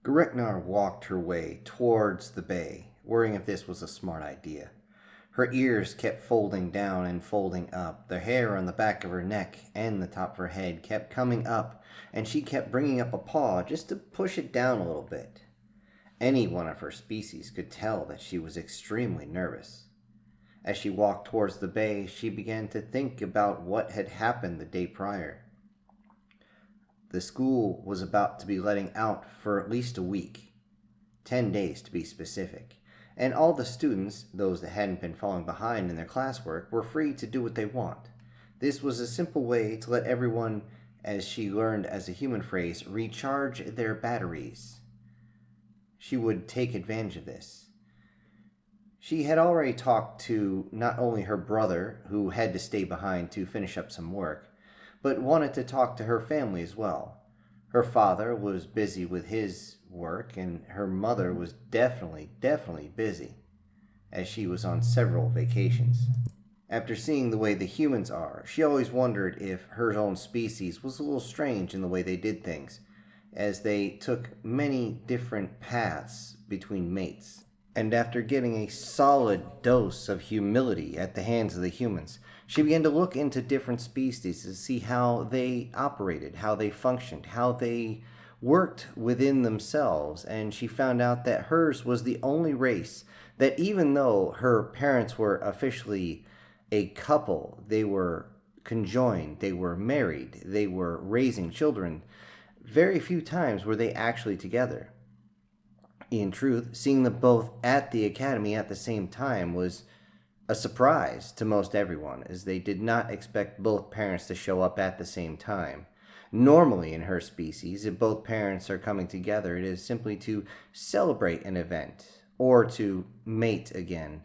Gretnar walked her way towards the bay, worrying if this was a smart idea. Her ears kept folding down and folding up. The hair on the back of her neck and the top of her head kept coming up, and she kept bringing up a paw just to push it down a little bit. Any one of her species could tell that she was extremely nervous. As she walked towards the bay, she began to think about what had happened the day prior. The school was about to be letting out for at least a week, 10 days to be specific, and all the students, those that hadn't been falling behind in their classwork, were free to do what they want. This was a simple way to let everyone, as she learned as a human phrase, recharge their batteries. She would take advantage of this. She had already talked to not only her brother, who had to stay behind to finish up some work, but wanted to talk to her family as well. Her father was busy with his work, and her mother was definitely busy, as she was on several vacations. After seeing the way the humans are, she always wondered if her own species was a little strange in the way they did things, as they took many different paths between mates. And after getting a solid dose of humility at the hands of the humans, she began to look into different species to see how they operated, how they functioned, how they worked within themselves, and she found out that hers was the only race that, even though her parents were officially a couple, they were conjoined, they were married, they were raising children, very few times were they actually together. In truth, seeing them both at the academy at the same time was a surprise to most everyone, as they did not expect both parents to show up at the same time. Normally, in her species, if both parents are coming together, it is simply to celebrate an event or to mate again.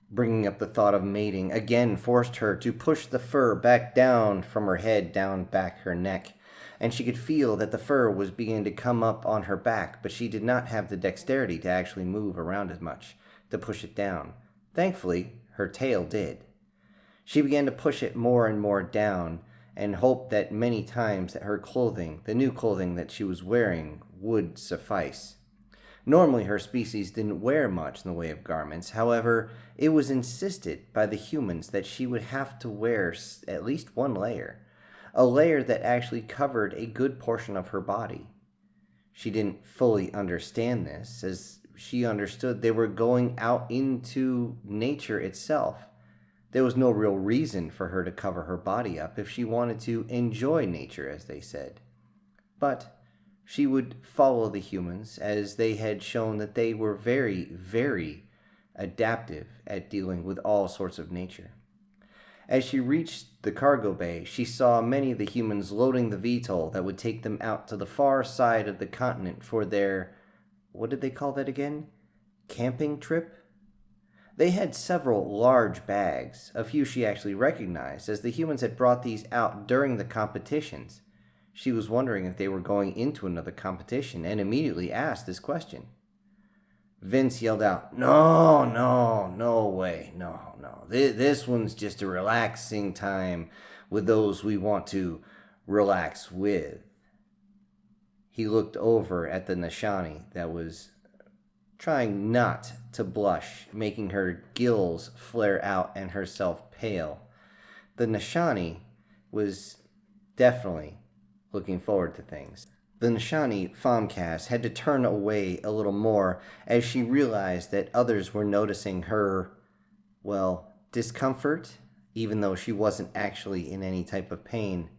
Bringing up the thought of mating again forced her to push the fur back down from her head down back her neck, and she could feel that the fur was beginning to come up on her back, but she did not have the dexterity to actually move around as much to push it down. Thankfully, her tail did. She began to push it more and more down and hoped that many times that her clothing, the new clothing that she was wearing, would suffice. Normally, her species didn't wear much in the way of garments. However, it was insisted by the humans that she would have to wear at least one layer, a layer that actually covered a good portion of her body. She didn't fully understand this, as she understood they were going out into nature itself. There was no real reason for her to cover her body up if she wanted to enjoy nature, as they said. But she would follow the humans, as they had shown that they were very adaptive at dealing with all sorts of nature. As she reached the cargo bay, she saw many of the humans loading the VTOL that would take them out to the far side of the continent for their, what did they call that again? Camping trip? They had several large bags, a few she actually recognized, as the humans had brought these out during the competitions. She was wondering if they were going into another competition and immediately asked this question. Vince yelled out, No way, no. This one's just a relaxing time with those we want to relax with. He looked over at the Nishani that was trying not to blush, making her gills flare out and herself pale. The Nishani was definitely looking forward to things. The Nishani Famcast had to turn away a little more as she realized that others were noticing her, discomfort, even though she wasn't actually in any type of pain.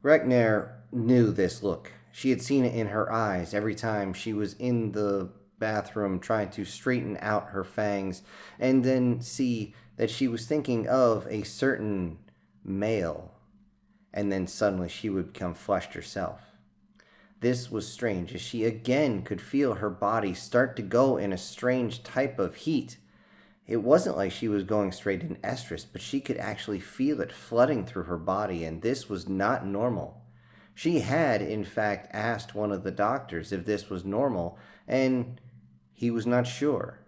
Ragnar knew this look. She had seen it in her eyes every time she was in the bathroom trying to straighten out her fangs, and then see that she was thinking of a certain male, and then suddenly she would become flushed herself. This was strange, as she again could feel her body start to go in a strange type of heat. It wasn't like she was going straight in estrus, but she could actually feel it flooding through her body, and this was not normal. She had, in fact, asked one of the doctors if this was normal, and he was not sure.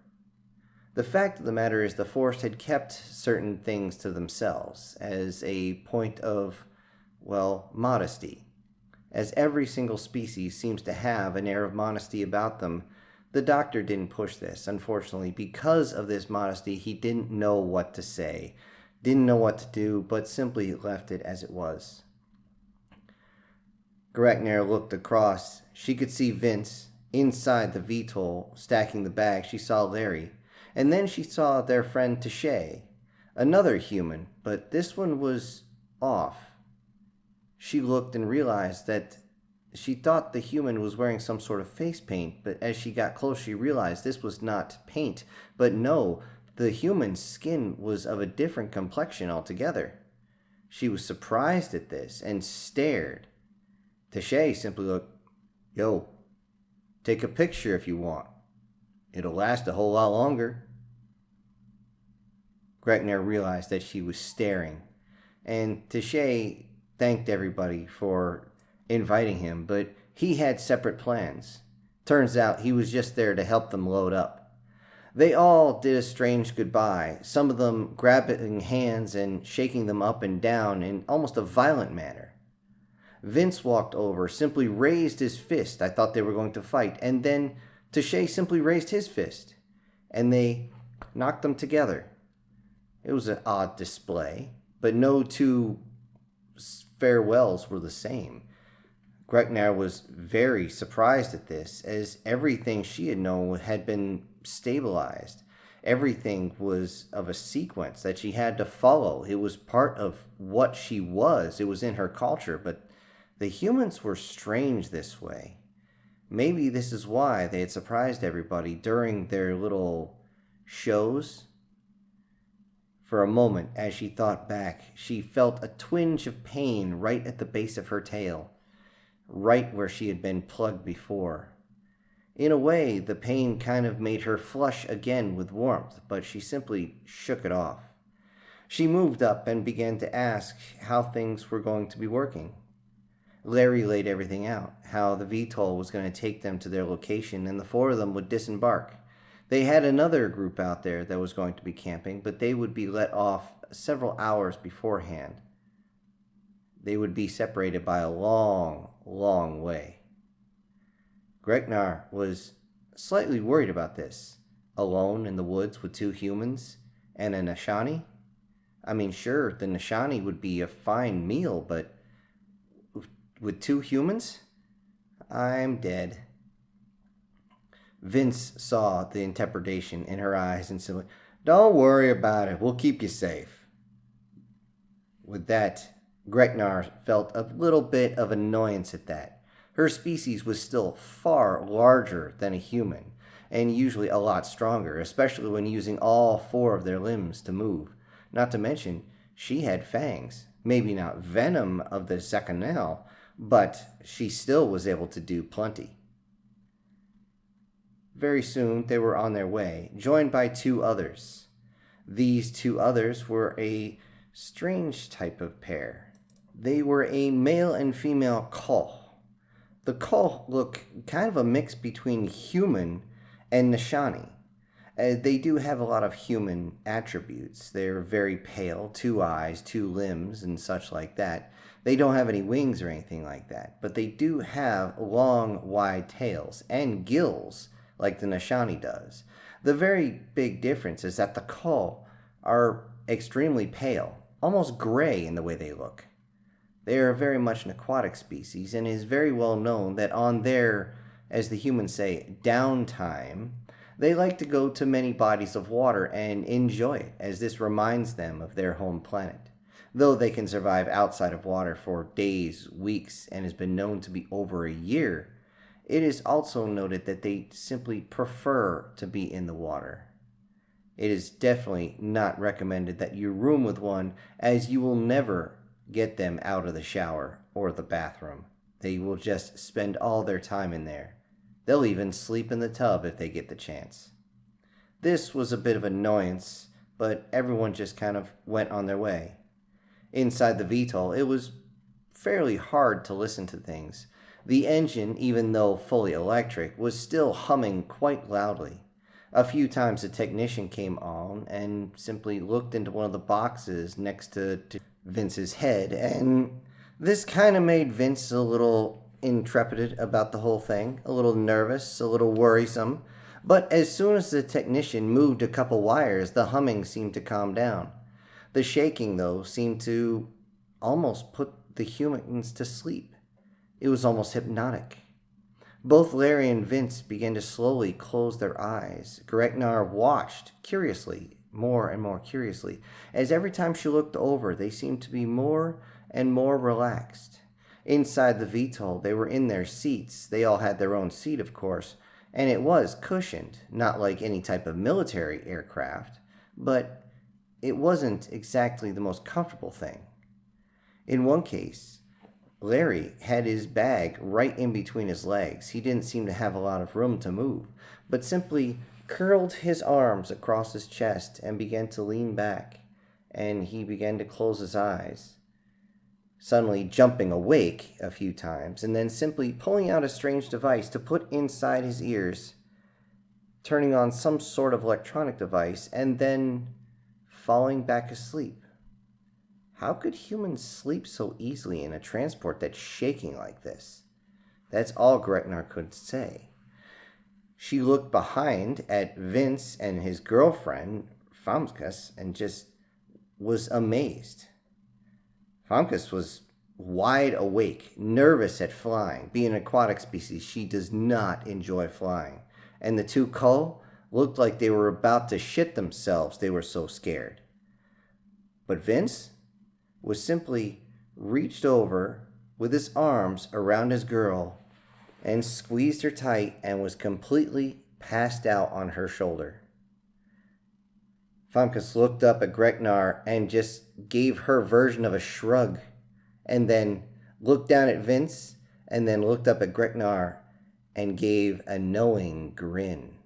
The fact of the matter is the Forest had kept certain things to themselves as a point of, modesty, as every single species seems to have an air of modesty about them. The doctor didn't push this. Unfortunately, because of this modesty, he didn't know what to say, didn't know what to do, but simply left it as it was. Gretnar looked across. She could see Vince inside the VTOL stacking the bag. She saw Larry, and then she saw their friend Tashay, another human, but this one was off. She looked and realized that she thought the human was wearing some sort of face paint, but as she got close, she realized this was not paint. But no, the human's skin was of a different complexion altogether. She was surprised at this and stared. Tashay simply looked, "Yo, take a picture if you want. It'll last a whole lot longer." Gretnar realized that she was staring, and Tashay thanked everybody for inviting him, but he had separate plans. Turns out he was just there to help them load up. They all did a strange goodbye, some of them grabbing hands and shaking them up and down in almost a violent manner. Vince walked over, simply raised his fist. I thought they were going to fight, and then Tashay simply raised his fist, and they knocked them together. It was an odd display, but no two farewells were the same. Gretnar was very surprised at this, as everything she had known had been stabilized. Everything was of a sequence that she had to follow. It was part of what she was. It was in her culture, but the humans were strange this way. Maybe this is why they had surprised everybody during their little shows. For a moment, as she thought back, she felt a twinge of pain right at the base of her tail, right where she had been plugged before. In a way, the pain kind of made her flush again with warmth, but she simply shook it off. She moved up and began to ask how things were going to be working. Larry laid everything out, how the VTOL was going to take them to their location and the four of them would disembark. They had another group out there that was going to be camping, but they would be let off several hours beforehand. They would be separated by a long, long way. Gretnar was slightly worried about this. Alone in the woods with two humans and a Nashani? I mean, sure, the Nashani would be a fine meal, but with two humans? I'm dead. Vince saw the interpretation in her eyes and said, "Don't worry about it. We'll keep you safe." With that, Gretnar felt a little bit of annoyance at that. Her species was still far larger than a human, and usually a lot stronger, especially when using all four of their limbs to move. Not to mention, she had fangs. Maybe not venom of the Zakanel, but she still was able to do plenty. Very soon they were on their way, joined by two others. These two others were a strange type of pair. They were a male and female Kol. The Kol look kind of a mix between human and Nashani. They do have a lot of human attributes. They're very pale, 2 eyes, 2 limbs, and such like that. They don't have any wings or anything like that, but they do have long, wide tails and gills like the Nashani does. The very big difference is that the Kol are extremely pale, almost gray in the way they look. They are very much an aquatic species, and it is very well known that on their, as the humans say, downtime, they like to go to many bodies of water and enjoy it, as this reminds them of their home planet. Though they can survive outside of water for days, weeks, and has been known to be over a year, it is also noted that they simply prefer to be in the water. It is definitely not recommended that you room with one, as you will never get them out of the shower or the bathroom. They will just spend all their time in there. They'll even sleep in the tub if they get the chance. This was a bit of annoyance, but everyone just kind of went on their way. Inside the VTOL, it was fairly hard to listen to things. The engine, even though fully electric, was still humming quite loudly. A few times a technician came on and simply looked into one of the boxes next to Vince's head, and this kind of made Vince a little intrepid about the whole thing, a little nervous, a little worrisome. But as soon as the technician moved a couple wires, the humming seemed to calm down. The shaking, though, seemed to almost put the humans to sleep. It was almost hypnotic. Both Larry and Vince began to slowly close their eyes. Gregnar watched curiously, more and more curiously, as every time she looked over, they seemed to be more and more relaxed. Inside the VTOL, they were in their seats. They all had their own seat, of course, and it was cushioned, not like any type of military aircraft, but it wasn't exactly the most comfortable thing. In one case, Larry had his bag right in between his legs. He didn't seem to have a lot of room to move, but simply curled his arms across his chest and began to lean back, and he began to close his eyes, suddenly jumping awake a few times, and then simply pulling out a strange device to put inside his ears, turning on some sort of electronic device, and then falling back asleep. How could humans sleep so easily in a transport that's shaking like this? That's all Gretnar could say. She looked behind at Vince and his girlfriend, Famkas, and just was amazed. Famkas was wide awake, nervous at flying. Being an aquatic species, she does not enjoy flying. And the two Kull looked like they were about to shit themselves. They were so scared. But Vince was simply reached over with his arms around his girl and squeezed her tight and was completely passed out on her shoulder. Famkas looked up at Gregnar and just gave her version of a shrug, and then looked down at Vince, and then looked up at Gregnar and gave a knowing grin.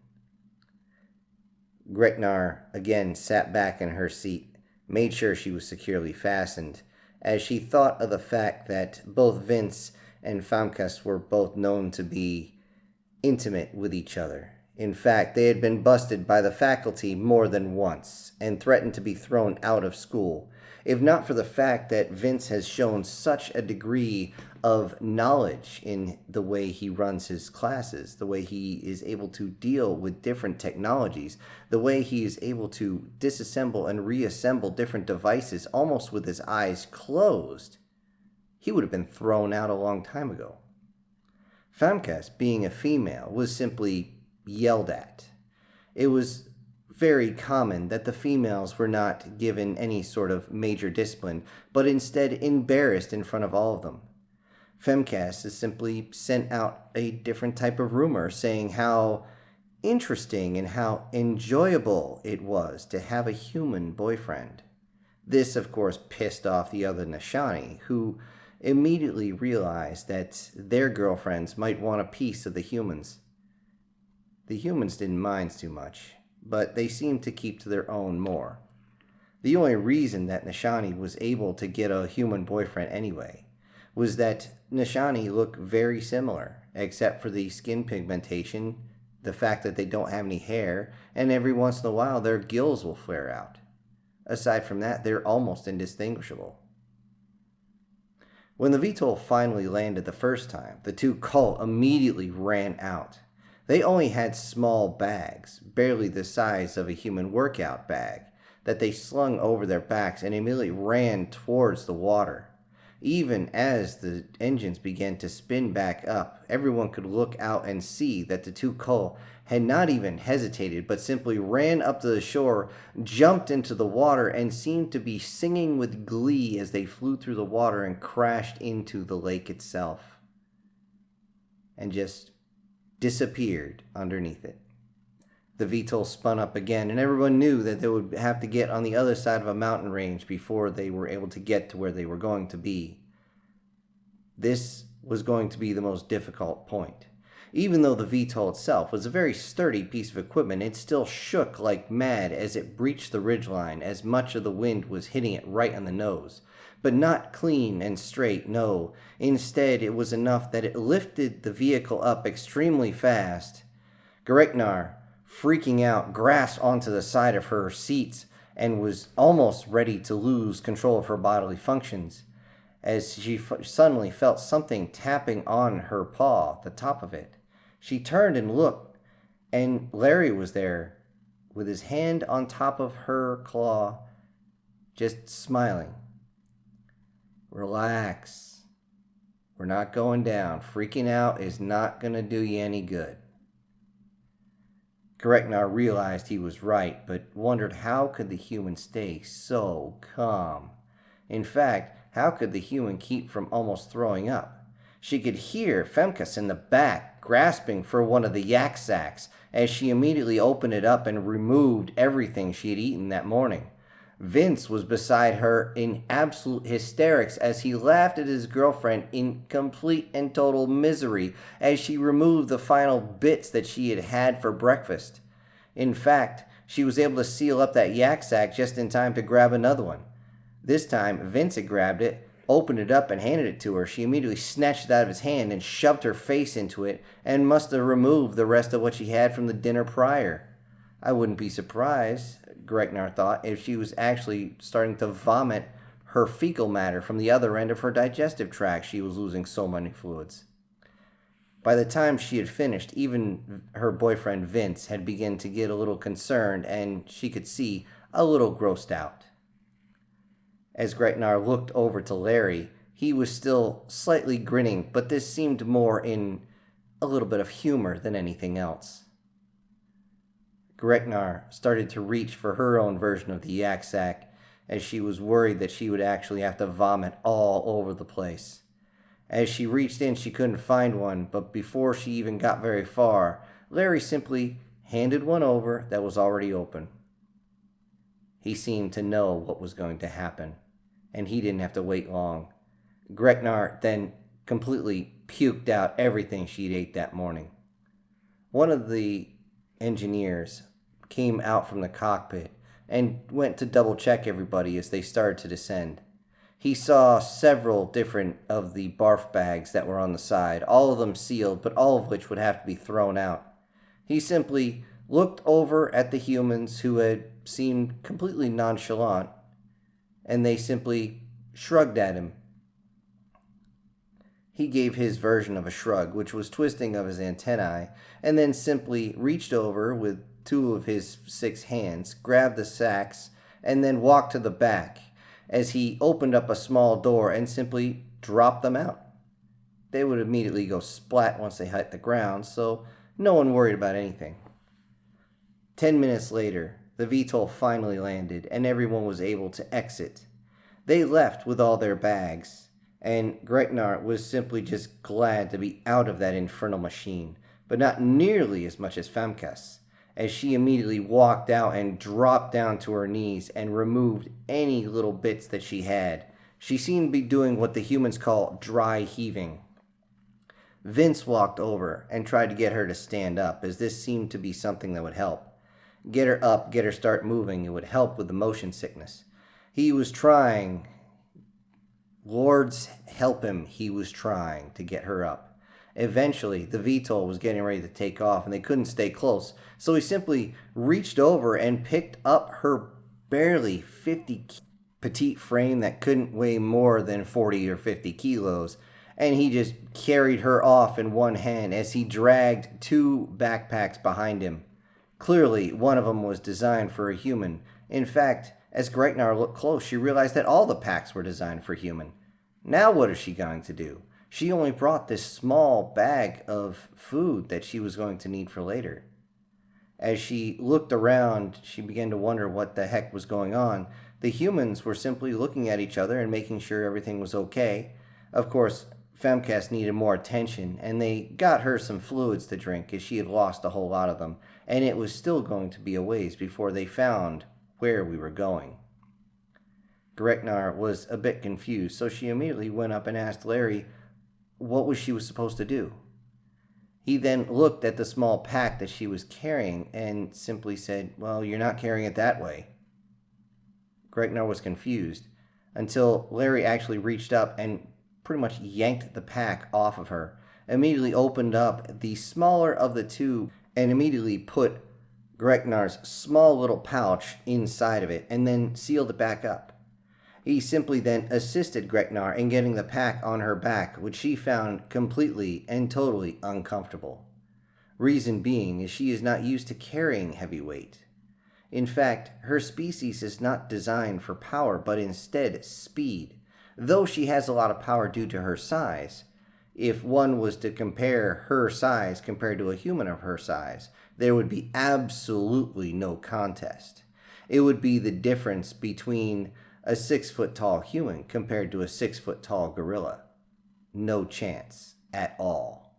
Gregnar again sat back in her seat, made sure she was securely fastened, as she thought of the fact that both Vince and Famkas were both known to be intimate with each other. In fact, they had been busted by the faculty more than once and threatened to be thrown out of school, if not for the fact that Vince has shown such a degree of knowledge in the way he runs his classes, the way he is able to deal with different technologies, the way he is able to disassemble and reassemble different devices almost with his eyes closed. He would have been thrown out a long time ago. Famkas, being a female, was simply yelled at. It was very common that the females were not given any sort of major discipline, but instead embarrassed in front of all of them. Femcast is simply sent out a different type of rumor saying how interesting and how enjoyable it was to have a human boyfriend. This, of course, pissed off the other Nishani, who immediately realized that their girlfriends might want a piece of the humans. The humans didn't mind too much, but they seemed to keep to their own more. The only reason that Nishani was able to get a human boyfriend anyway was that Nishani look very similar, except for the skin pigmentation, the fact that they don't have any hair, and every once in a while their gills will flare out. Aside from that, they're almost indistinguishable. When the VTOL finally landed the first time, the two Kull immediately ran out. They only had small bags, barely the size of a human workout bag, that they slung over their backs and immediately ran towards the water. Even as the engines began to spin back up, everyone could look out and see that the two Kull had not even hesitated, but simply ran up to the shore, jumped into the water, and seemed to be singing with glee as they flew through the water and crashed into the lake itself, and just disappeared underneath it. The VTOL spun up again, and everyone knew that they would have to get on the other side of a mountain range before they were able to get to where they were going to be. This was going to be the most difficult point. Even though the VTOL itself was a very sturdy piece of equipment, it still shook like mad as it breached the ridgeline, as much of the wind was hitting it right on the nose. But not clean and straight, no. Instead, it was enough that it lifted the vehicle up extremely fast. Gregnar, freaking out, grasped onto the side of her seat and was almost ready to lose control of her bodily functions. as she suddenly felt something tapping on her paw, the top of it. She turned and looked, and Larry was there with his hand on top of her claw, just smiling. Relax. We're not going down. Freaking out is not going to do you any good. Greknar realized he was right, but wondered how could the human stay so calm. In fact, how could the human keep from almost throwing up? She could hear Femkas in the back grasping for one of the yak sacks as she immediately opened it up and removed everything she had eaten that morning. Vince was beside her in absolute hysterics as he laughed at his girlfriend in complete and total misery as she removed the final bits that she had had for breakfast. In fact, she was able to seal up that yak sack just in time to grab another one. This time, Vince had grabbed it, opened it up, and handed it to her. She immediately snatched it out of his hand and shoved her face into it and must have removed the rest of what she had from the dinner prior. I wouldn't be surprised, Greknar thought, if she was actually starting to vomit her fecal matter from the other end of her digestive tract. She was losing so many fluids. By the time she had finished, even her boyfriend Vince had begun to get a little concerned, and she could see a little grossed out. As Greknar looked over to Larry, he was still slightly grinning, but this seemed more in a little bit of humor than anything else. Greknar started to reach for her own version of the yak sack, as she was worried that she would actually have to vomit all over the place. As she reached in, she couldn't find one, but before she even got very far, Larry simply handed one over that was already open. He seemed to know what was going to happen, and he didn't have to wait long. Greknar then completely puked out everything she'd ate that morning. One of the engineers came out from the cockpit and went to double check everybody as they started to descend. He saw several different of the barf bags that were on the side, all of them sealed, but all of which would have to be thrown out. He simply looked over at the humans who had seemed completely nonchalant, and they simply shrugged at him. He gave his version of a shrug, which was twisting of his antennae, and then simply reached over with 2 of his 6 hands, grabbed the sacks, and then walked to the back as he opened up a small door and simply dropped them out. They would immediately go splat once they hit the ground, so no one worried about anything. 10 minutes later, the VTOL finally landed and everyone was able to exit. They left with all their bags, and Greknar was simply just glad to be out of that infernal machine, but not nearly as much as Femkas, as she immediately walked out and dropped down to her knees and removed any little bits that she had. She seemed to be doing what the humans call dry heaving. Vince walked over and tried to get her to stand up, as this seemed to be something that would help. Get her up, get her start moving, it would help with the motion sickness. He was trying, Lords help him, he was trying to get her up. Eventually, the VTOL was getting ready to take off, and they couldn't stay close, so he simply reached over and picked up her barely 50 petite frame that couldn't weigh more than 40 or 50 kilos, and he just carried her off in one hand as he dragged 2 backpacks behind him. Clearly, one of them was designed for a human. In fact, as Greknar looked close, she realized that all the packs were designed for human. Now what is she going to do? She only brought this small bag of food that she was going to need for later. As she looked around, she began to wonder what the heck was going on. The humans were simply looking at each other and making sure everything was okay. Of course, Femkas needed more attention, and they got her some fluids to drink as she had lost a whole lot of them, and it was still going to be a ways before they found where we were going. Greknar was a bit confused, so she immediately went up and asked Larry what she was supposed to do. He then looked at the small pack that she was carrying and simply said, "Well, you're not carrying it that way." Greknar was confused until Larry actually reached up and pretty much yanked the pack off of her, immediately opened up the smaller of the 2 and immediately put Greknar's small little pouch inside of it and then sealed it back up. He simply then assisted Greknar in getting the pack on her back, which she found completely and totally uncomfortable. Reason being is she is not used to carrying heavy weight. In fact, her species is not designed for power, but instead speed. Though she has a lot of power due to her size, if one was to compare her size compared to a human of her size, there would be absolutely no contest. It would be the difference between a 6-foot tall human compared to a 6-foot tall gorilla. No chance at all.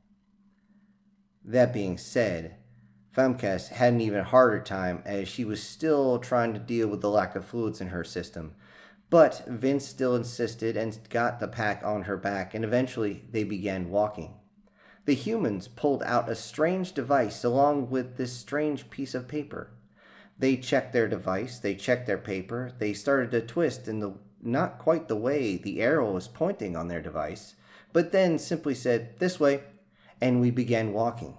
That being said, Femkes had an even harder time as she was still trying to deal with the lack of fluids in her system. But Vince still insisted and got the pack on her back, and eventually they began walking. The humans pulled out a strange device along with this strange piece of paper. They checked their device, they checked their paper, they started to twist in not quite the way the arrow was pointing on their device, but then simply said, "This way," and we began walking.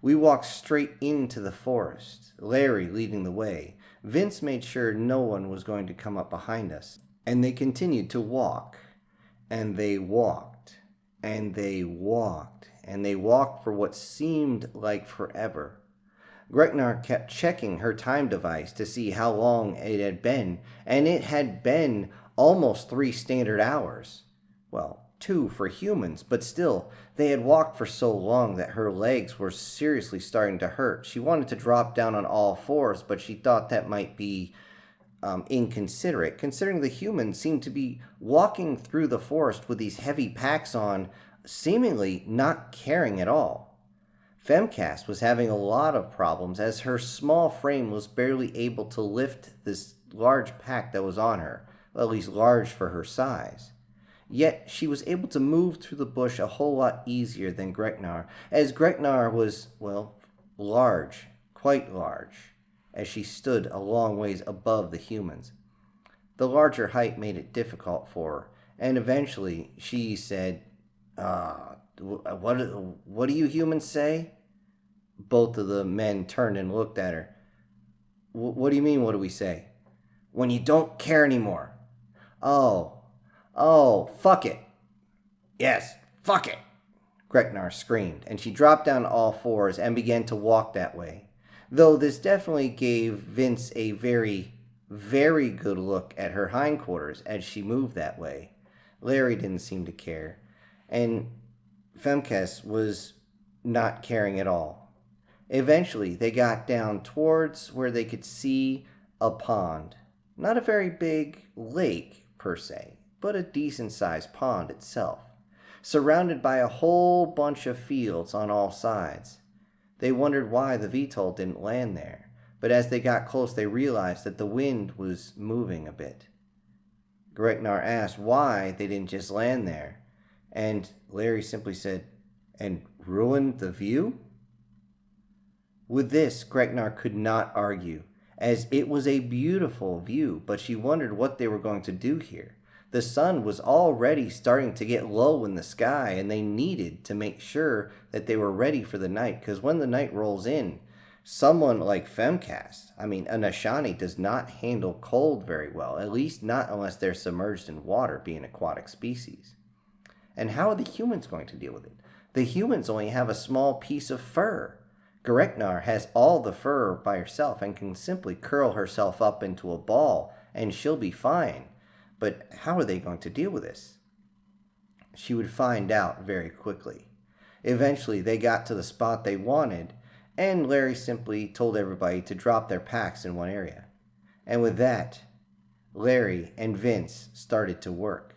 We walked straight into the forest, Larry leading the way. Vince made sure no one was going to come up behind us, and they continued to walk, and they walked, and they walked, and they walked for what seemed like forever. Greknar kept checking her time device to see how long it had been, and it had been almost 3 standard hours. Well, 2 for humans, but still, they had walked for so long that her legs were seriously starting to hurt. She wanted to drop down on all fours, but she thought that might be inconsiderate, considering the humans seemed to be walking through the forest with these heavy packs on, seemingly not caring at all. Femcast was having a lot of problems as her small frame was barely able to lift this large pack that was on her, at least large for her size. Yet she was able to move through the bush a whole lot easier than Greknar, as Greknar was, well, large, quite large, as she stood a long ways above the humans. The larger height made it difficult for her, and eventually she said, what do you humans say?" Both of the men turned and looked at her. What do you mean, what do we say?" "When you don't care anymore." Oh, fuck it." "Yes, fuck it," Greknar screamed, and she dropped down all fours and began to walk that way. Though this definitely gave Vince a very, very good look at her hindquarters as she moved that way. Larry didn't seem to care, and Femkes was not caring at all. Eventually, they got down towards where they could see a pond. Not a very big lake, per se, but a decent-sized pond itself, surrounded by a whole bunch of fields on all sides. They wondered why the VTOL didn't land there, but as they got close they realized that the wind was moving a bit. Greknar asked why they didn't just land there, and Larry simply said, "And ruin the view?" With this, Greknar could not argue, as it was a beautiful view, but she wondered what they were going to do here. The sun was already starting to get low in the sky, and they needed to make sure that they were ready for the night, because when the night rolls in, someone like Femcast, a Nashani, does not handle cold very well, at least not unless they're submerged in water, being an aquatic species. And how are the humans going to deal with it? The humans only have a small piece of fur. Greknar has all the fur by herself and can simply curl herself up into a ball, and she'll be fine. But how are they going to deal with this? She would find out very quickly. Eventually, they got to the spot they wanted, and Larry simply told everybody to drop their packs in one area. And with that, Larry and Vince started to work.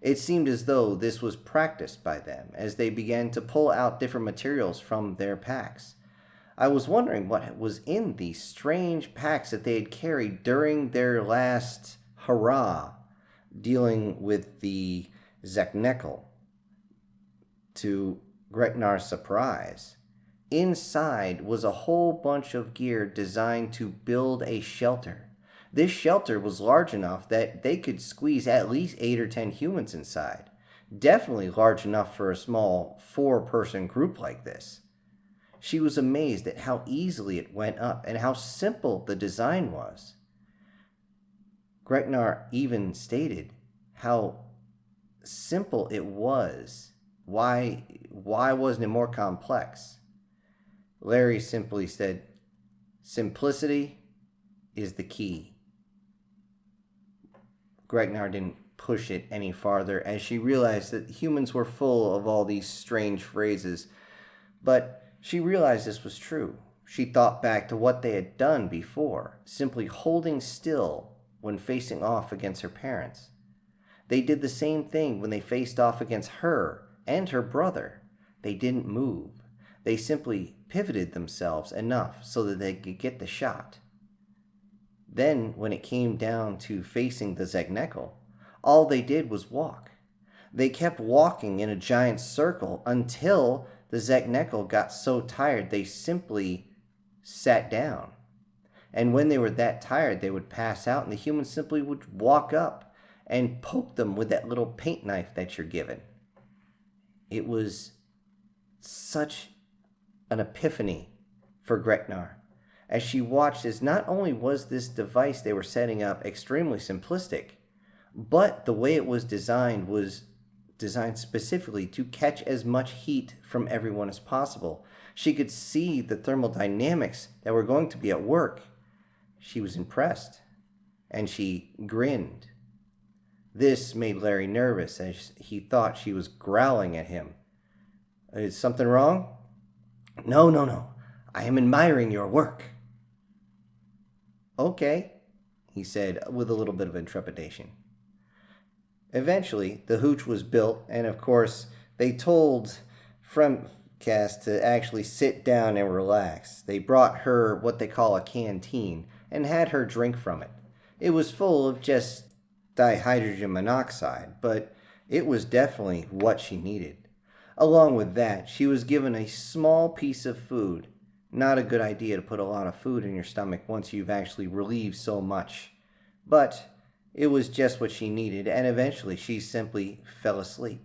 It seemed as though this was practiced by them as they began to pull out different materials from their packs. I was wondering what was in these strange packs that they had carried during their last hurrah dealing with the Zeknekel. To Greknar's surprise, inside was a whole bunch of gear designed to build a shelter. This shelter was large enough that they could squeeze at least 8 or 10 humans inside. Definitely large enough for a small 4-person group like this. She was amazed at how easily it went up and how simple the design was. Gregnar even stated how simple it was. Why wasn't it more complex? Larry simply said, simplicity is the key. Gregnar didn't push it any farther as she realized that humans were full of all these strange phrases, but she realized this was true. She thought back to what they had done before, simply holding still when facing off against her parents. They did the same thing when they faced off against her and her brother. They didn't move. They simply pivoted themselves enough so that they could get the shot. Then, when it came down to facing the Zegnekel, all they did was walk. They kept walking in a giant circle until the Zegnekel got so tired they simply sat down. And when they were that tired, they would pass out, and the humans simply would walk up and poke them with that little paint knife that you're given. It was such an epiphany for Gregnar as she watched as not only was this device they were setting up extremely simplistic, but the way it was designed specifically to catch as much heat from everyone as possible. She could see the thermodynamics that were going to be at work. She was impressed, and she grinned. This made Larry nervous as he thought she was growling at him. Is something wrong? No. I am admiring your work. Okay, he said with a little bit of trepidation. Eventually, the hooch was built, and of course, they told Fremcast to actually sit down and relax. They brought her what they call a canteen and had her drink from it. It was full of just dihydrogen monoxide, but it was definitely what she needed. Along with that, she was given a small piece of food. Not a good idea to put a lot of food in your stomach once you've actually relieved so much. But it was just what she needed, and eventually she simply fell asleep.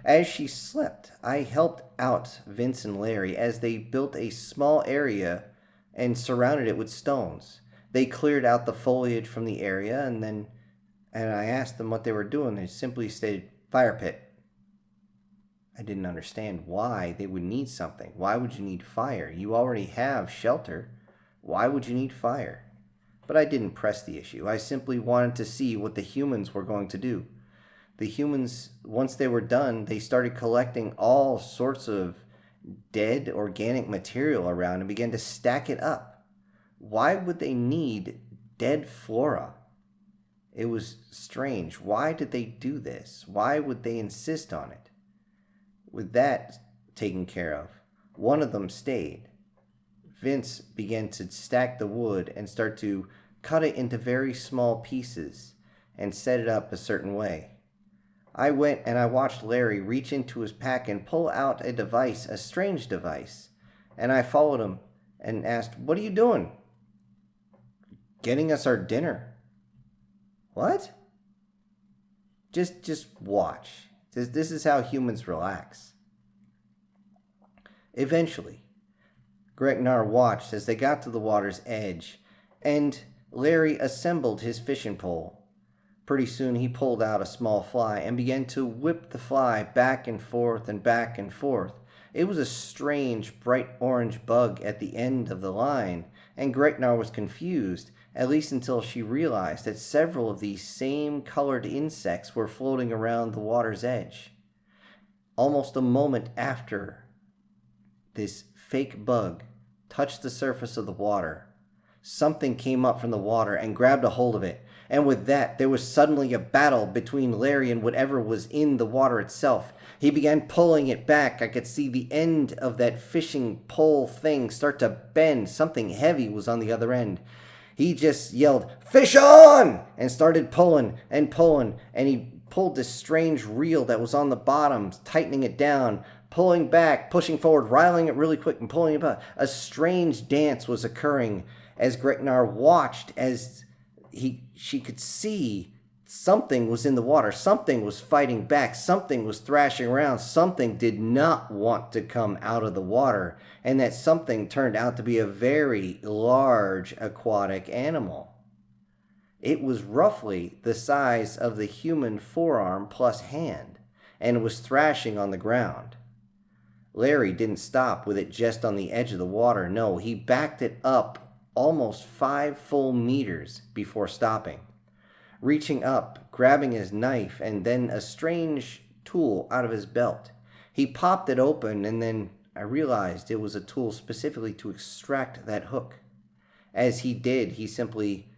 As she slept, I helped out Vince and Larry as they built a small area and surrounded it with stones. They cleared out the foliage from the area, and I asked them what they were doing. They simply stated, fire pit. I didn't understand why they would need something. Why would you need fire? You already have shelter. Why would you need fire? But I didn't press the issue. I simply wanted to see what the humans were going to do. The humans, once they were done, they started collecting all sorts of dead organic material around and began to stack it up. Why would they need dead flora? It was strange. Why did they do this? Why would they insist on it? With that taken care of, one of them stayed. Vince began to stack the wood and start to cut it into very small pieces and set it up a certain way. I went and I watched Larry reach into his pack and pull out a device, a strange device, and I followed him and asked, "What are you doing?" "Getting us our dinner." "What?" Just watch. This is how humans relax. Eventually, Gregnar watched as they got to the water's edge, and Larry assembled his fishing pole. Pretty soon he pulled out a small fly and began to whip the fly back and forth and back and forth. It was a strange, bright orange bug at the end of the line, and Gregnar was confused, at least until she realized that several of these same colored insects were floating around the water's edge. Almost a moment after this fake bug touched the surface of the water, something came up from the water and grabbed a hold of it. And with that, there was suddenly a battle between Larry and whatever was in the water itself. He began pulling it back. I could see the end of that fishing pole thing start to bend. Something heavy was on the other end. He just yelled, "Fish on!" and started pulling, and he pulled this strange reel that was on the bottom, tightening it down, pulling back, pushing forward, riling it really quick and pulling it back. A strange dance was occurring as Gregnar watched as she could see something was in the water. Something was fighting back. Something was thrashing around. Something did not want to come out of the water. And that something turned out to be a very large aquatic animal. It was roughly the size of the human forearm plus hand, and was thrashing on the ground. Larry didn't stop with it just on the edge of the water. No, he backed it up almost 5 full meters before stopping. Reaching up, grabbing his knife and then a strange tool out of his belt. He popped it open, and then I realized it was a tool specifically to extract that hook. As he did, he simply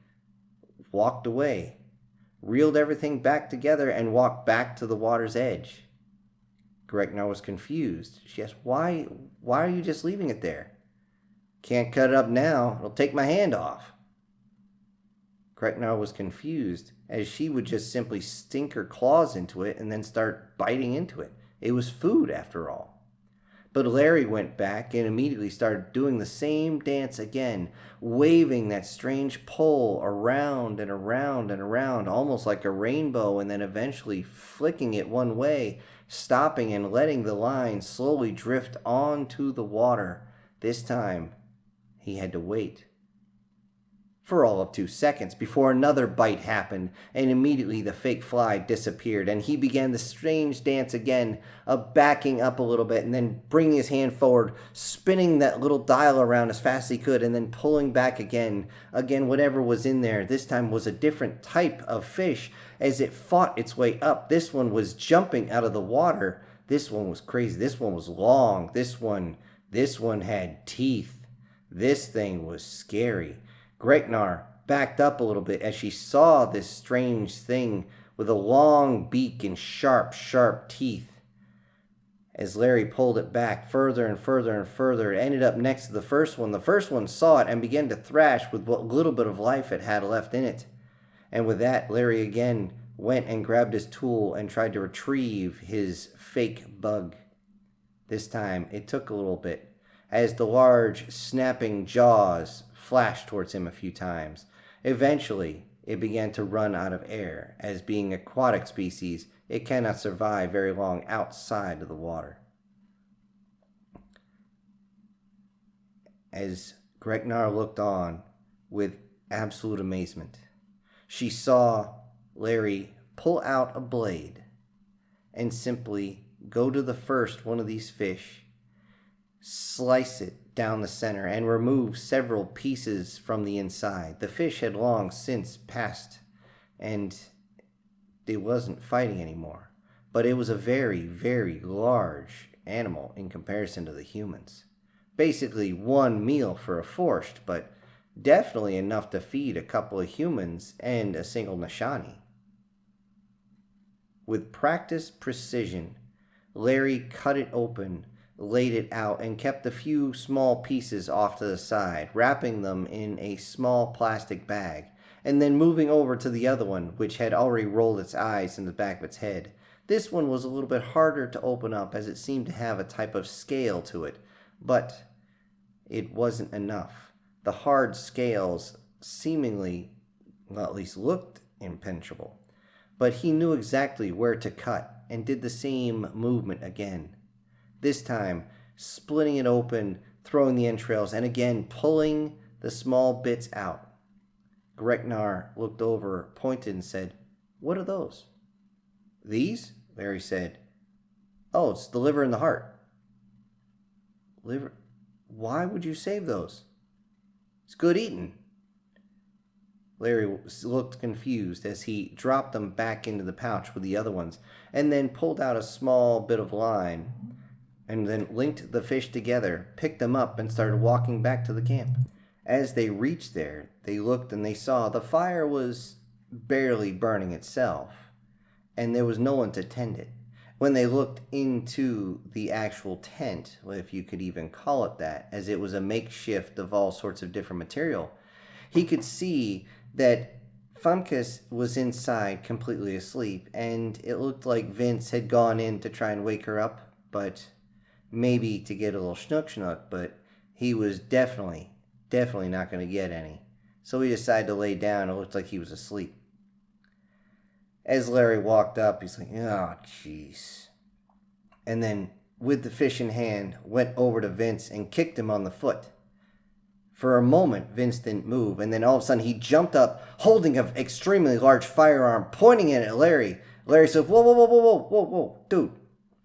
walked away, reeled everything back together, and walked back to the water's edge. Gregnar was confused. She asked, Why are you just leaving it there? Can't cut it up now. It'll take my hand off. Gregnar was confused, as she would just simply sink her claws into it and then start biting into it. It was food, after all. But Larry went back and immediately started doing the same dance again, waving that strange pole around and around and around, almost like a rainbow, and then eventually flicking it one way, stopping and letting the line slowly drift onto the water. This time, he had to wait for all of 2 seconds before another bite happened, and immediately the fake fly disappeared, and he began the strange dance again of backing up a little bit and then bringing his hand forward, spinning that little dial around as fast as he could, and then pulling back again. Whatever was in there this time was a different type of fish as it fought its way up. This one was jumping out of the water. This one was crazy. This one was long. This one had teeth. This thing was scary. Gregnar backed up a little bit as she saw this strange thing with a long beak and sharp, sharp teeth. As Larry pulled it back further and further and further, it ended up next to the first one. The first one saw it and began to thrash with what little bit of life it had left in it. And with that, Larry again went and grabbed his tool and tried to retrieve his fake bug. This time, it took a little bit, as the large, snapping jaws flashed towards him a few times. Eventually, it began to run out of air, as being an aquatic species, it cannot survive very long outside of the water. As Gregnar looked on with absolute amazement, she saw Larry pull out a blade and simply go to the first one of these fish, slice it down the center, and remove several pieces from the inside. The fish had long since passed, and it wasn't fighting anymore. But it was a very, very large animal in comparison to the humans. Basically one meal for a forst, but definitely enough to feed a couple of humans and a single Nishani. With practiced precision, Larry cut it open, laid it out, and kept a few small pieces off to the side, wrapping them in a small plastic bag, and then moving over to the other one, which had already rolled its eyes in the back of its head. This one was a little bit harder to open up, as it seemed to have a type of scale to it, but it wasn't enough. The hard scales seemingly, well, at least looked impenetrable, but he knew exactly where to cut, and did the same movement again. This time, splitting it open, throwing the entrails, and again pulling the small bits out. Gregnar looked over, pointed, and said, "What are those?" "These?" Larry said. "Oh, it's the liver and the heart." "Liver? Why would you save those?" "It's good eating." Larry looked confused as he dropped them back into the pouch with the other ones, and then pulled out a small bit of line, and then linked the fish together, picked them up, and started walking back to the camp. As they reached there, they looked and they saw the fire was barely burning itself, and there was no one to tend it. When they looked into the actual tent, if you could even call it that, as it was a makeshift of all sorts of different material, he could see that Famkes was inside completely asleep, and it looked like Vince had gone in to try and wake her up, but maybe to get a little schnook, but he was definitely not going to get any. So he decided to lay down. It looked like he was asleep. As Larry walked up, he's like, "Oh, jeez." And then, with the fish in hand, went over to Vince and kicked him on the foot. For a moment, Vince didn't move, and then all of a sudden he jumped up, holding an extremely large firearm, pointing it at Larry. Larry said, "Whoa, whoa, whoa, whoa, whoa, whoa, whoa, dude,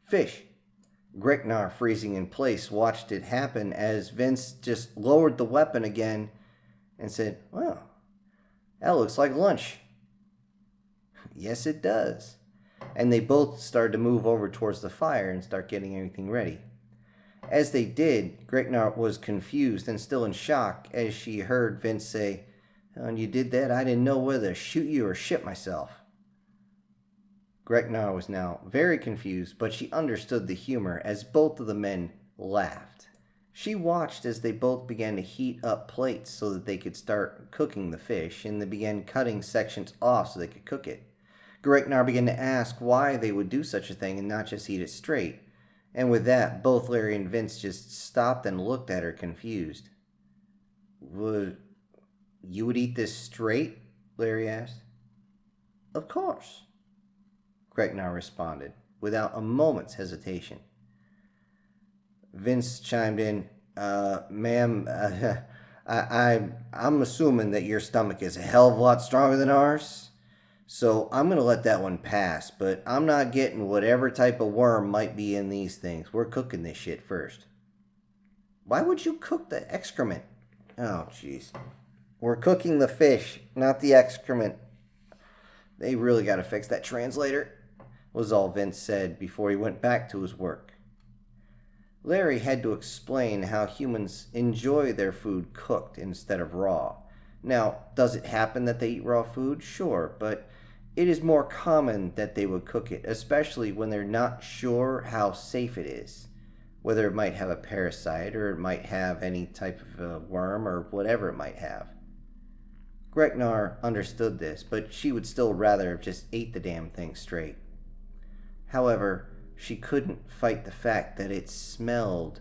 fish." Greknar, freezing in place, watched it happen as Vince just lowered the weapon again and said, "Well, that looks like lunch." "Yes, it does." And they both started to move over towards the fire and start getting everything ready. As they did, Greknar was confused and still in shock as she heard Vince say, "When you did that, I didn't know whether to shoot you or shit myself." Greknar was now very confused, but she understood the humor as both of the men laughed. She watched as they both began to heat up plates so that they could start cooking the fish, and they began cutting sections off so they could cook it. Greknar began to ask why they would do such a thing and not just eat it straight. And with that, both Larry and Vince just stopped and looked at her confused. You would eat this straight?" Larry asked. "Of course," Greknar responded, without a moment's hesitation. Vince chimed in, "Ma'am, I'm assuming that your stomach is a hell of a lot stronger than ours. So I'm going to let that one pass, but I'm not getting whatever type of worm might be in these things. We're cooking this shit first." "Why would you cook the excrement?" "Oh, jeez. We're cooking the fish, not the excrement." "They really got to fix that translator," was all Vince said before he went back to his work. Larry had to explain how humans enjoy their food cooked instead of raw. Now, does it happen that they eat raw food? Sure, but it is more common that they would cook it, especially when they're not sure how safe it is, whether it might have a parasite or it might have any type of worm or whatever it might have. Greknar understood this, but she would still rather have just ate the damn thing straight. However, she couldn't fight the fact that it smelled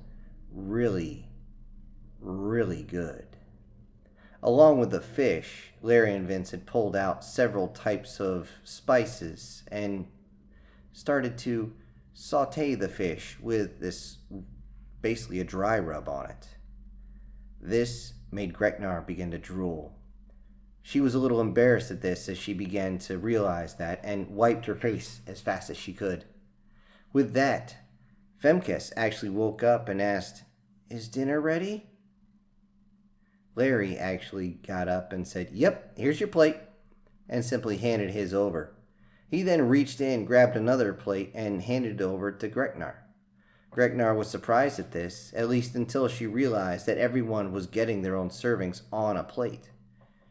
really, really good. Along with the fish, Larry and Vince had pulled out several types of spices and started to saute the fish with this, basically a dry rub on it. This made Greknar begin to drool. She was a little embarrassed at this as she began to realize that and wiped her face as fast as she could. With that, Femkes actually woke up and asked, "Is dinner ready?" Larry actually got up and said, "Yep, here's your plate," and simply handed his over. He then reached in, grabbed another plate, and handed it over to Greknar. Greknar was surprised at this, at least until she realized that everyone was getting their own servings on a plate.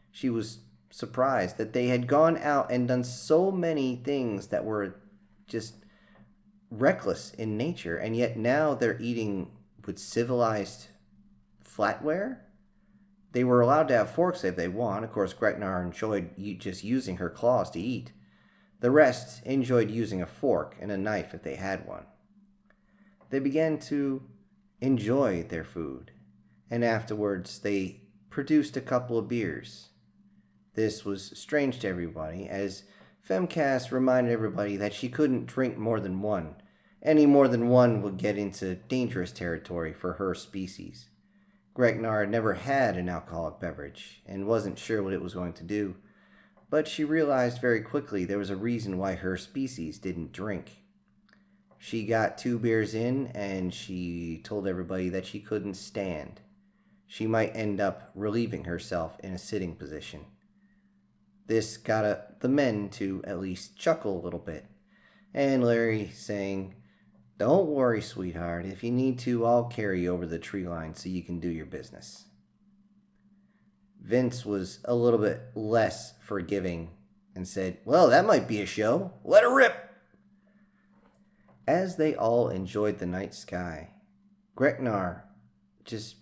She was surprised that they had gone out and done so many things that were just reckless in nature, and yet now they're eating with civilized flatware. They were allowed to have forks if they want. Of course, Greknar enjoyed just using her claws to eat. The rest enjoyed using a fork and a knife if they had one. They began to enjoy their food, and afterwards they produced a couple of beers. This was strange to everybody, as Femcast reminded everybody that she couldn't drink more than one. Any more than one would get into dangerous territory for her species. Greknar had never had an alcoholic beverage and wasn't sure what it was going to do, but she realized very quickly there was a reason why her species didn't drink. She got 2 beers in and she told everybody that she couldn't stand. She might end up relieving herself in a sitting position. This got the men to at least chuckle a little bit, and Larry saying, "Don't worry, sweetheart. If you need to, I'll carry you over the tree line so you can do your business." Vince was a little bit less forgiving and said, "Well, that might be a show. Let her rip." As they all enjoyed the night sky, Greknar just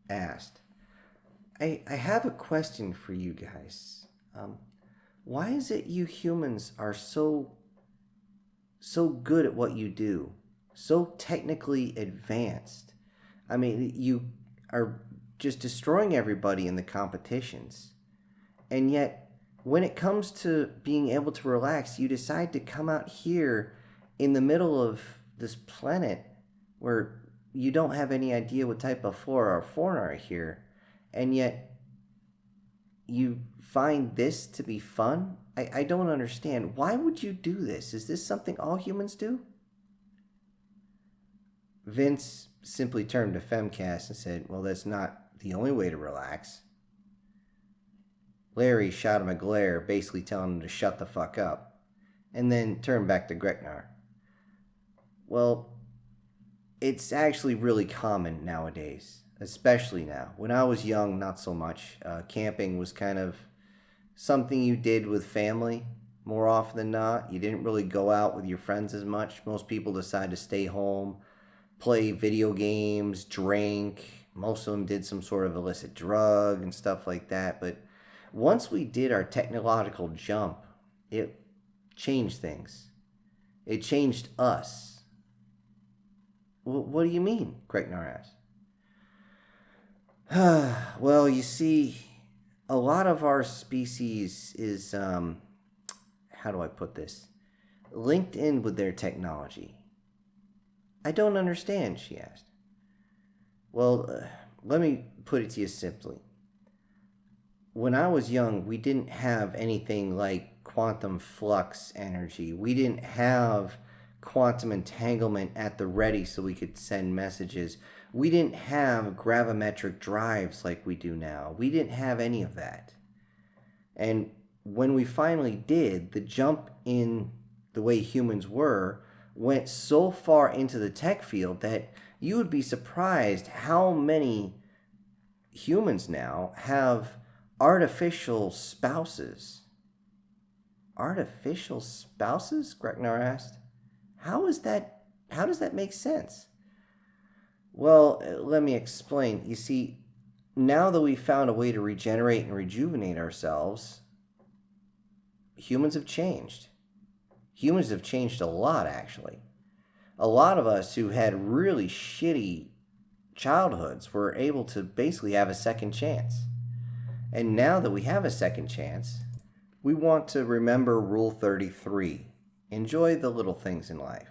asked, I have a question for you guys. Why is it you humans are so good at what you do? So technically advanced? I mean, you are just destroying everybody in the competitions. And yet, when it comes to being able to relax, you decide to come out here in the middle of this planet where you don't have any idea what type of flora or fauna are here. And yet, you find this to be fun? I don't understand. Why would you do this? Is this something all humans do? Vince simply turned to Femcast and said, well, that's not the only way to relax. Larry shot him a glare, basically telling him to shut the fuck up, and then turned back to Greknar. Well, it's actually really common nowadays, especially now. When I was young, not so much. Camping was kind of something you did with family more often than not. You didn't really go out with your friends as much. Most people decide to stay home, play video games, drink. Most of them did some sort of illicit drug and stuff like that. But once we did our technological jump, it changed things. It changed us. What do you mean? Greknar asked. Well, you see, a lot of our species is, how do I put this? Linked in with their technology. I don't understand, she asked. Well, let me put it to you simply. When I was young, we didn't have anything like quantum flux energy. We didn't have quantum entanglement at the ready so we could send messages. We didn't have gravimetric drives like we do now. We didn't have any of that. And when we finally did, the jump in the way humans went so far into the tech field that you would be surprised how many humans now have artificial spouses. Artificial spouses? Greknar asked. How does that make sense? Well, let me explain. You see, now that we've found a way to regenerate and rejuvenate ourselves, humans have changed. Humans have changed a lot, actually. A lot of us who had really shitty childhoods were able to basically have a second chance. And now that we have a second chance, we want to remember Rule 33. Enjoy the little things in life.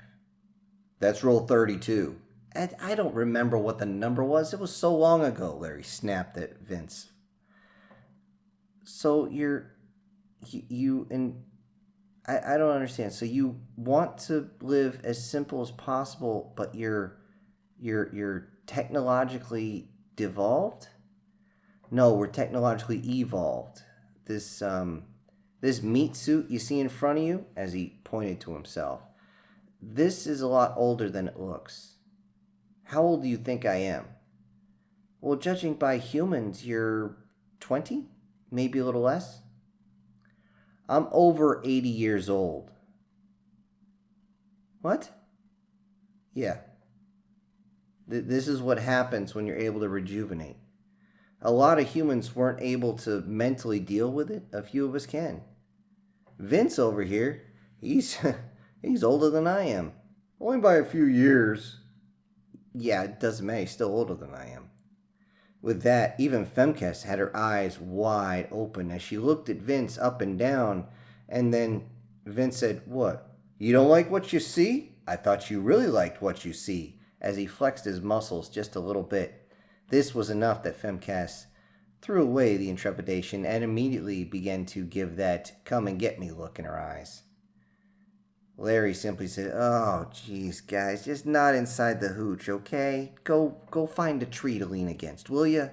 That's Rule 32. I don't remember what the number was. It was so long ago, Larry snapped at Vince. So I don't understand. So you want to live as simple as possible, but you're technologically devolved? No, we're technologically evolved. This meat suit you see in front of you, as he pointed to himself, this is a lot older than it looks. How old do you think I am? Well, judging by humans, you're 20? Maybe a little less? I'm over 80 years old. What? Yeah. This is what happens when you're able to rejuvenate. A lot of humans weren't able to mentally deal with it. A few of us can. Vince over here, he's older than I am. Only by a few years. Yeah, it doesn't matter. He's still older than I am. With that, even Femkes had her eyes wide open as she looked at Vince up and down, and then Vince said, "What? You don't like what you see? I thought you really liked what you see," as he flexed his muscles just a little bit. This was enough that Femkes threw away the intrepidation and immediately began to give that come and get me look in her eyes. Larry simply said, "Oh, geez, guys, just not inside the hooch, okay? Go find a tree to lean against, will ya?"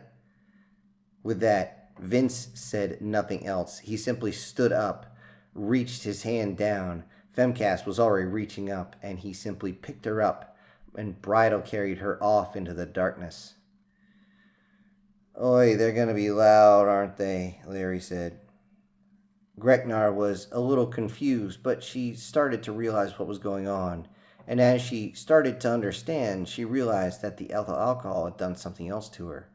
With that, Vince said nothing else. He simply stood up, reached his hand down. Femcast was already reaching up, and he simply picked her up and bridle carried her off into the darkness. "Oi, they're gonna be loud, aren't they?" Larry said. Greknar was a little confused, but she started to realize what was going on. And as she started to understand, she realized that the ethyl alcohol had done something else to her.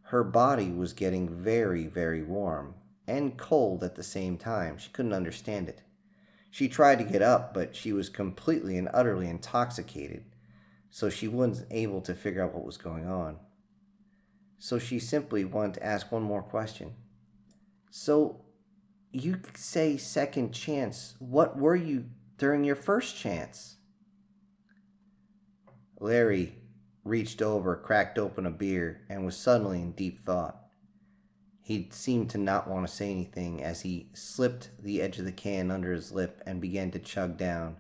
Her body was getting very, very warm and cold at the same time. She couldn't understand it. She tried to get up, but she was completely and utterly intoxicated, so she wasn't able to figure out what was going on. So she simply wanted to ask one more question. "So, you say second chance. What were you during your first chance?" Larry reached over, cracked open a beer, and was suddenly in deep thought. He seemed to not want to say anything as he slipped the edge of the can under his lip and began to chug down.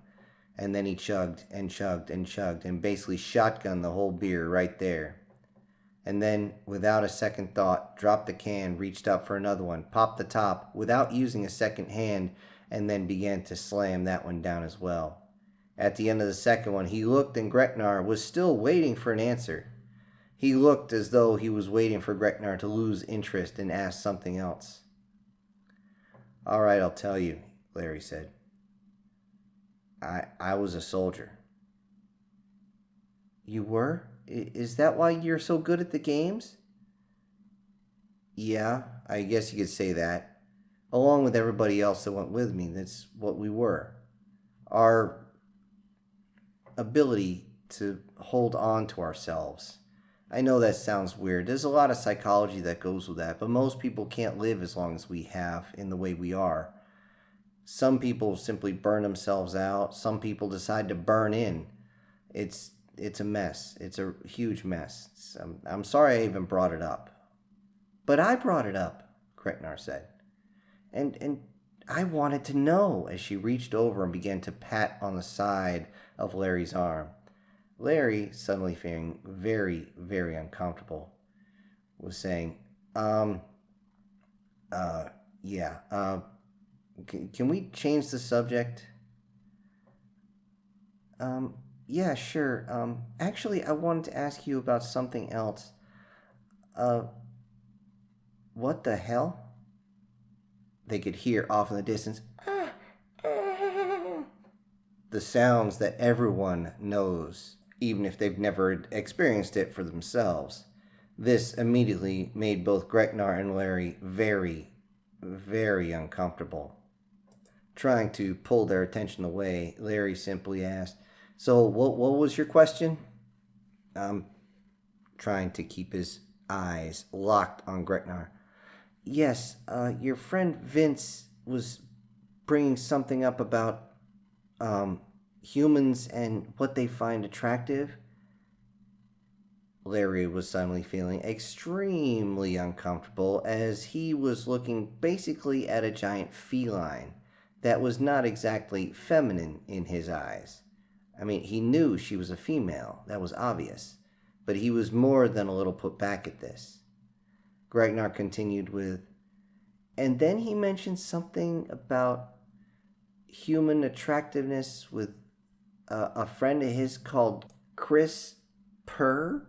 And then he chugged and chugged and chugged and basically shotgunned the whole beer right there. And then, without a second thought, dropped the can, reached up for another one, popped the top without using a second hand, and then began to slam that one down as well. At the end of the second one, he looked and Gretnar was still waiting for an answer. He looked as though he was waiting for Gretnar to lose interest and ask something else. "All right, I'll tell you," Larry said. I was a soldier." "You were? Is that why you're so good at the games?" "Yeah, I guess you could say that. Along with everybody else that went with me, that's what we were. Our ability to hold on to ourselves. I know that sounds weird. There's a lot of psychology that goes with that, but most people can't live as long as we have in the way we are. Some people simply burn themselves out. Some people decide to burn in. It's a mess. It's a huge mess. I'm sorry I even brought it up." "But I brought it up," Gretnar said. And I wanted to know," as she reached over and began to pat on the side of Larry's arm. Larry, suddenly feeling very, very uncomfortable, was saying, yeah, can we change the subject?" Yeah, sure. Actually, I wanted to ask you about something else. Uh, what the hell?" They could hear off in the distance the sounds that everyone knows, even if they've never experienced it for themselves. This immediately made both Gretnar and Larry very, very uncomfortable. Trying to pull their attention away, Larry simply asked, "So what was your question?" Trying to keep his eyes locked on Gretnar. "Yes, your friend Vince was bringing something up about humans and what they find attractive." Larry was suddenly feeling extremely uncomfortable as he was looking basically at a giant feline that was not exactly feminine in his eyes. I mean, he knew she was a female, that was obvious, but he was more than a little put back at this. Gregnar continued with, "And then he mentioned something about human attractiveness with a friend of his called Chris Purr."